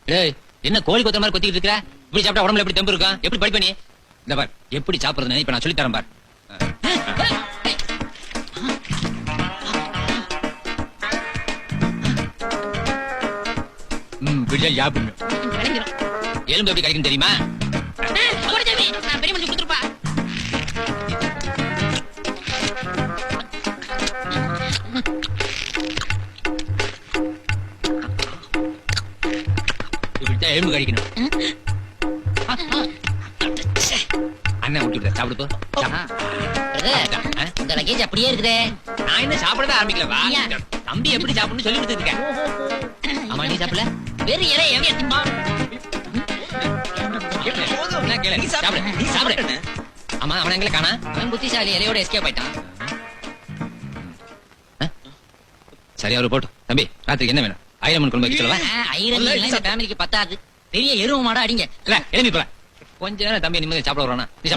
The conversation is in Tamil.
டேய் என்ன கோழி கொத்த மாதிரி கொத்திட்டு இருக்கற? இப்படி சாப்பிட்டா உடம்புல எப்படி தெம்பு இருக்கும்? எப்படி படிப்ப நீ? இந்த பார் எப்படி சாப்பிடுறதுன்னு இப்ப நான் சொல்லி தரேன் பார். விடியா யாபுங்க. எலும்பு எப்படி கடிக்கும் தெரியுமா? நான் பெரிய மனுஷன் கொடுத்துருப்பா. இப்படித்தான் எலும்பு கடிக்கணும். அண்ணன் விட்டு விட சாப்பிடு போ. இந்த லக்கேஜ் அப்படியே இருக்குதே. நான் என்ன சாப்பிடவே ஆரம்பிக்கல. வா தம்பி எப்படி சாப்பிடணும்னு சொல்லி கொடுத்துருக்கேன். ஆமா நீ சாப்பிடல? வேறு இலை எவையா திம்பா? ஆமா அவன் எங்களை காணா? அவன் புத்திசாலி இலையோட எஸ்கேப் ஆயிட்டான். சரி அவரு போட்டு. தம்பி ராத்திரிக்கு என்ன வேணும்? ஐரமன் குழம்பு வைக்க சொல்லவா? ஐரன் இந்த ஃபேமிலிக்கு பத்தாது. பெரிய எருவு மாடா அடிங்க. இல்ல எழுதி போல. கொஞ்ச நேரம் தம்பி நிம்மதி சாப்பிட வரானா? நீ